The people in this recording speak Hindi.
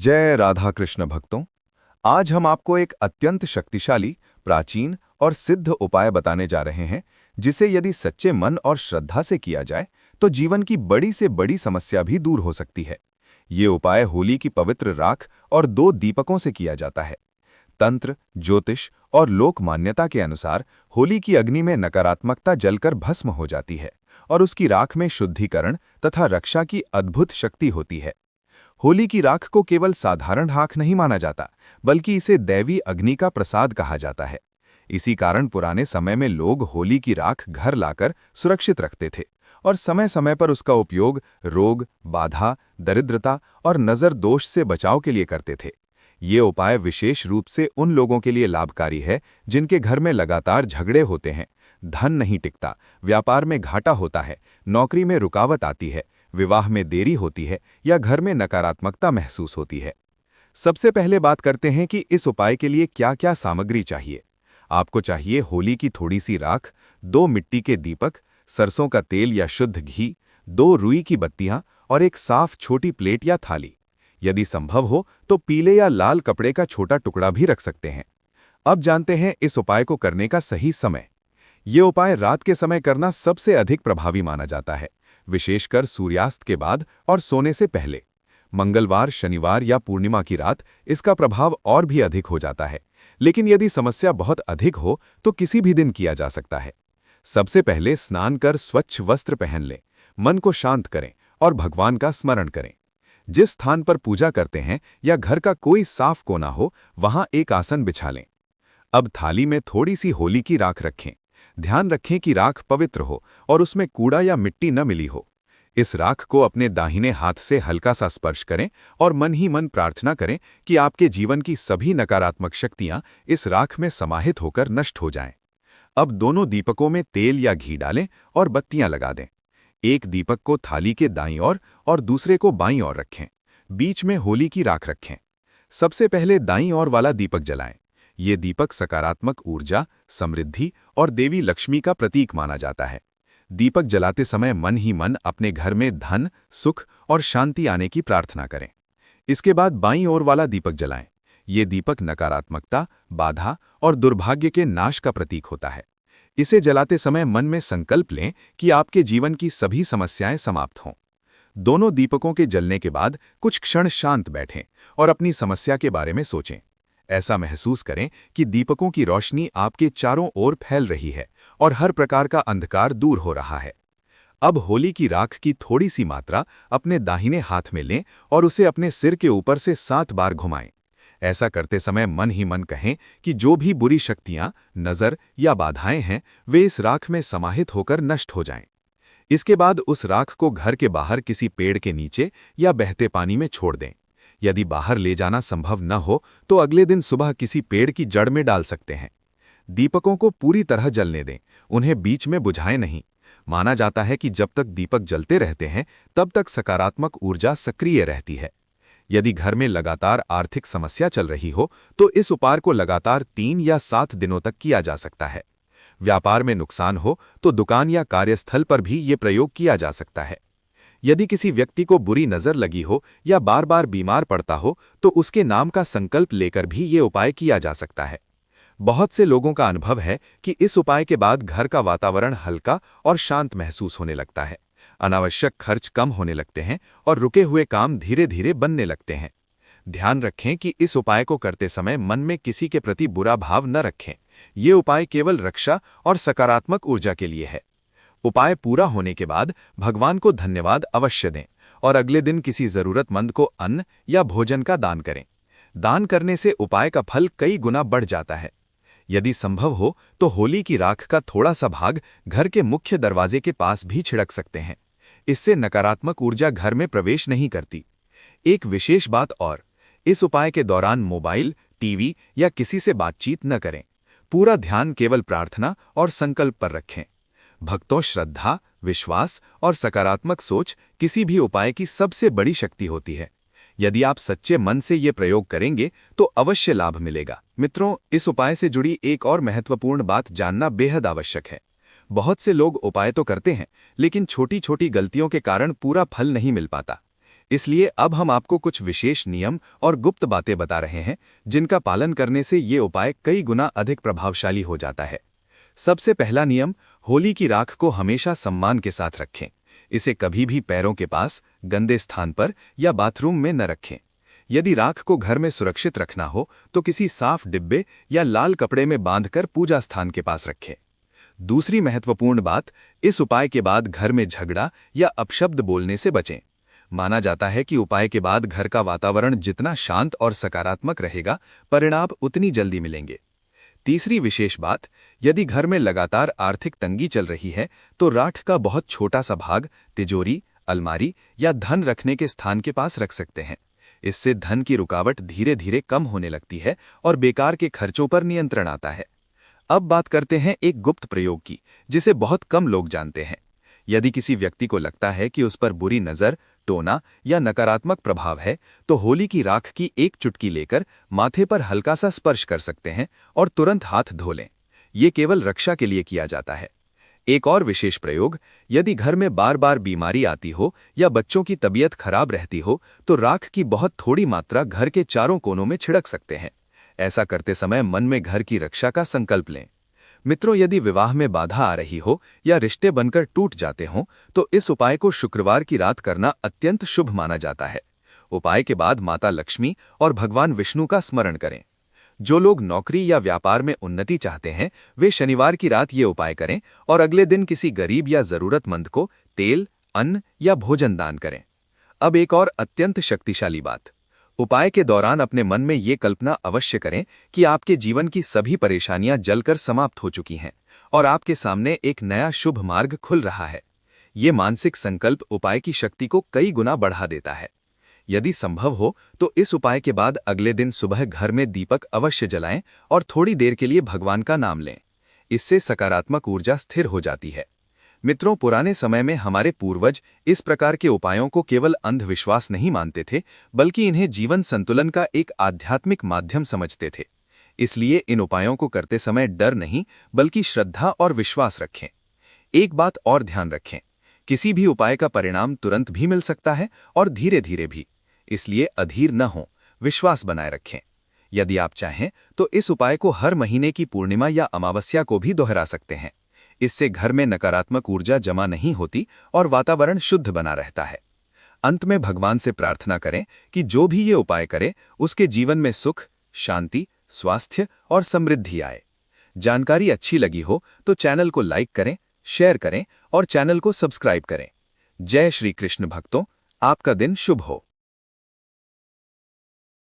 जय राधा कृष्ण भक्तों। आज हम आपको एक अत्यंत शक्तिशाली, प्राचीन और सिद्ध उपाय बताने जा रहे हैं, जिसे यदि सच्चे मन और श्रद्धा से किया जाए तो जीवन की बड़ी से बड़ी समस्या भी दूर हो सकती है। ये उपाय होली की पवित्र राख और 2 दीपकों से किया जाता है। तंत्र, ज्योतिष और लोक मान्यता के अनुसार होली की अग्नि में नकारात्मकता जलकर भस्म हो जाती है और उसकी राख में शुद्धिकरण तथा रक्षा की अद्भुत शक्ति होती है। होली की राख को केवल साधारण राख नहीं माना जाता, बल्कि इसे दैवी अग्नि का प्रसाद कहा जाता है। इसी कारण पुराने समय में लोग होली की राख घर लाकर सुरक्षित रखते थे और समय समय पर उसका उपयोग रोग, बाधा, दरिद्रता और नजर दोष से बचाव के लिए करते थे। ये उपाय विशेष रूप से उन लोगों के लिए लाभकारी है जिनके घर में लगातार झगड़े होते हैं, धन नहीं टिकता, व्यापार में घाटा होता है, नौकरी में रुकावट आती है, विवाह में देरी होती है या घर में नकारात्मकता महसूस होती है। सबसे पहले बात करते हैं कि इस उपाय के लिए क्या-क्या सामग्री चाहिए। आपको चाहिए होली की थोड़ी सी राख, 2 मिट्टी के दीपक, सरसों का तेल या शुद्ध घी, 2 रुई की बत्तियां और एक साफ छोटी प्लेट या थाली। यदि संभव हो तो पीले या लाल कपड़े का छोटा टुकड़ा भी रख सकते हैं। अब जानते हैं इस उपाय को करने का सही समय। ये उपाय रात के समय करना सबसे अधिक प्रभावी माना जाता है, विशेषकर सूर्यास्त के बाद और सोने से पहले। मंगलवार, शनिवार या पूर्णिमा की रात इसका प्रभाव और भी अधिक हो जाता है, लेकिन यदि समस्या बहुत अधिक हो तो किसी भी दिन किया जा सकता है। सबसे पहले स्नान कर स्वच्छ वस्त्र पहन लें, मन को शांत करें और भगवान का स्मरण करें। जिस स्थान पर पूजा करते हैं या घर का कोई साफ कोना हो, वहां एक आसन बिछा लें। अब थाली में थोड़ी सी होली की राख रखें। ध्यान रखें कि राख पवित्र हो और उसमें कूड़ा या मिट्टी न मिली हो। इस राख को अपने दाहिने हाथ से हल्का सा स्पर्श करें और मन ही मन प्रार्थना करें कि आपके जीवन की सभी नकारात्मक शक्तियां इस राख में समाहित होकर नष्ट हो जाएं। अब दोनों दीपकों में तेल या घी डालें और बत्तियां लगा दें। एक दीपक को थाली के दाईं ओर और दूसरे को बाईं ओर रखें। बीच में होली की राख रखें। सबसे पहले दाईं ओर वाला दीपक जलाएं। ये दीपक सकारात्मक ऊर्जा, समृद्धि और देवी लक्ष्मी का प्रतीक माना जाता है। दीपक जलाते समय मन ही मन अपने घर में धन, सुख और शांति आने की प्रार्थना करें। इसके बाद बाईं ओर वाला दीपक जलाएं। ये दीपक नकारात्मकता, बाधा और दुर्भाग्य के नाश का प्रतीक होता है। इसे जलाते समय मन में संकल्प लें कि आपके जीवन की सभी समस्याएं समाप्त हों। दोनों दीपकों के जलने के बाद कुछ क्षण शांत बैठें और अपनी समस्या के बारे में सोचें। ऐसा महसूस करें कि दीपकों की रोशनी आपके चारों ओर फैल रही है और हर प्रकार का अंधकार दूर हो रहा है। अब होली की राख की थोड़ी सी मात्रा अपने दाहिने हाथ में लें और उसे अपने सिर के ऊपर से 7 बार घुमाएं। ऐसा करते समय मन ही मन कहें कि जो भी बुरी शक्तियां, नजर या बाधाएं हैं, वे इस राख में समाहित होकर नष्ट हो जाएं। इसके बाद उस राख को घर के बाहर किसी पेड़ के नीचे या बहते पानी में छोड़ दें। यदि बाहर ले जाना संभव न हो तो अगले दिन सुबह किसी पेड़ की जड़ में डाल सकते हैं। दीपकों को पूरी तरह जलने दें, उन्हें बीच में बुझाएं नहीं। माना जाता है कि जब तक दीपक जलते रहते हैं तब तक सकारात्मक ऊर्जा सक्रिय रहती है। यदि घर में लगातार आर्थिक समस्या चल रही हो तो इस उपाय को लगातार 3 या 7 दिनों तक किया जा सकता है। व्यापार में नुकसान हो तो दुकान या कार्यस्थल पर भी ये प्रयोग किया जा सकता है। यदि किसी व्यक्ति को बुरी नजर लगी हो या बार बार बीमार पड़ता हो तो उसके नाम का संकल्प लेकर भी ये उपाय किया जा सकता है। बहुत से लोगों का अनुभव है कि इस उपाय के बाद घर का वातावरण हल्का और शांत महसूस होने लगता है, अनावश्यक खर्च कम होने लगते हैं और रुके हुए काम धीरे धीरे बनने लगते हैं। ध्यान रखें कि इस उपाय को करते समय मन में किसी के प्रति बुरा भाव न रखें। ये उपाय केवल रक्षा और सकारात्मक ऊर्जा के लिए है। उपाय पूरा होने के बाद भगवान को धन्यवाद अवश्य दें और अगले दिन किसी जरूरतमंद को अन्न या भोजन का दान करें। दान करने से उपाय का फल कई गुना बढ़ जाता है। यदि संभव हो तो होली की राख का थोड़ा सा भाग घर के मुख्य दरवाजे के पास भी छिड़क सकते हैं। इससे नकारात्मक ऊर्जा घर में प्रवेश नहीं करती। एक विशेष बात और, इस उपाय के दौरान मोबाइल, टीवी या किसी से बातचीत न करें। पूरा ध्यान केवल प्रार्थना और संकल्प पर रखें। भक्तों, श्रद्धा, विश्वास और सकारात्मक सोच किसी भी उपाय की सबसे बड़ी शक्ति होती है। यदि आप सच्चे मन से ये प्रयोग करेंगे तो अवश्य लाभ मिलेगा। मित्रों, इस उपाय से जुड़ी एक और महत्वपूर्ण बात जानना बेहद आवश्यक है। बहुत से लोग उपाय तो करते हैं, लेकिन छोटी छोटी गलतियों के कारण पूरा फल नहीं मिल पाता। इसलिए अब हम आपको कुछ विशेष नियम और गुप्त बातें बता रहे हैं जिनका पालन करने से ये उपाय कई गुना अधिक प्रभावशाली हो जाता है। सबसे पहला नियम, होली की राख को हमेशा सम्मान के साथ रखें। इसे कभी भी पैरों के पास, गंदे स्थान पर या बाथरूम में न रखें। यदि राख को घर में सुरक्षित रखना हो तो किसी साफ डिब्बे या लाल कपड़े में बांधकर पूजा स्थान के पास रखें। दूसरी महत्वपूर्ण बात, इस उपाय के बाद घर में झगड़ा या अपशब्द बोलने से बचें। माना जाता है कि उपाय के बाद घर का वातावरण जितना शांत और सकारात्मक रहेगा, परिणाम उतनी जल्दी मिलेंगे। तीसरी विशेष बात, यदि घर में लगातार आर्थिक तंगी चल रही है तो राख का बहुत छोटा सा भाग तिजोरी, अलमारी या धन रखने के स्थान के पास रख सकते हैं। इससे धन की रुकावट धीरे धीरे कम होने लगती है और बेकार के खर्चों पर नियंत्रण आता है। अब बात करते हैं एक गुप्त प्रयोग की, जिसे बहुत कम लोग जानते हैं। यदि किसी व्यक्ति को लगता है कि उस पर बुरी नज़र, टोना या नकारात्मक प्रभाव है, तो होली की राख की एक चुटकी लेकर माथे पर हल्का सा स्पर्श कर सकते हैं और तुरंत हाथ धो लें। ये केवल रक्षा के लिए किया जाता है। एक और विशेष प्रयोग, यदि घर में बार बार बीमारी आती हो या बच्चों की तबीयत खराब रहती हो तो राख की बहुत थोड़ी मात्रा घर के चारों कोनों में छिड़क सकते हैं। ऐसा करते समय मन में घर की रक्षा का संकल्प लें। मित्रों, यदि विवाह में बाधा आ रही हो या रिश्ते बनकर टूट जाते हों तो इस उपाय को शुक्रवार की रात करना अत्यंत शुभ माना जाता है। उपाय के बाद माता लक्ष्मी और भगवान विष्णु का स्मरण करें। जो लोग नौकरी या व्यापार में उन्नति चाहते हैं वे शनिवार की रात ये उपाय करें और अगले दिन किसी गरीब या जरूरतमंद को तेल, अन्न या भोजन दान करें। अब एक और अत्यंत शक्तिशाली बात, उपाय के दौरान अपने मन में ये कल्पना अवश्य करें कि आपके जीवन की सभी परेशानियां जलकर समाप्त हो चुकी हैं और आपके सामने एक नया शुभ मार्ग खुल रहा है। ये मानसिक संकल्प उपाय की शक्ति को कई गुना बढ़ा देता है। यदि संभव हो तो इस उपाय के बाद अगले दिन सुबह घर में दीपक अवश्य जलाएं और थोड़ी देर के लिए भगवान का नाम लें। इससे सकारात्मक ऊर्जा स्थिर हो जाती है। मित्रों, पुराने समय में हमारे पूर्वज इस प्रकार के उपायों को केवल अंधविश्वास नहीं मानते थे, बल्कि इन्हें जीवन संतुलन का एक आध्यात्मिक माध्यम समझते थे। इसलिए इन उपायों को करते समय डर नहीं बल्कि श्रद्धा और विश्वास रखें। एक बात और ध्यान रखें, किसी भी उपाय का परिणाम तुरंत भी मिल सकता है और धीरे धीरे भी। इसलिए अधीर न हों, विश्वास बनाए रखें। यदि आप चाहें तो इस उपाय को हर महीने की पूर्णिमा या अमावस्या को भी दोहरा सकते हैं। इससे घर में नकारात्मक ऊर्जा जमा नहीं होती और वातावरण शुद्ध बना रहता है। अंत में भगवान से प्रार्थना करें कि जो भी ये उपाय करे उसके जीवन में सुख, शांति, स्वास्थ्य और समृद्धि आए। जानकारी अच्छी लगी हो तो चैनल को लाइक करें, शेयर करें और चैनल को सब्सक्राइब करें। जय श्री कृष्ण भक्तों, आपका दिन शुभ हो।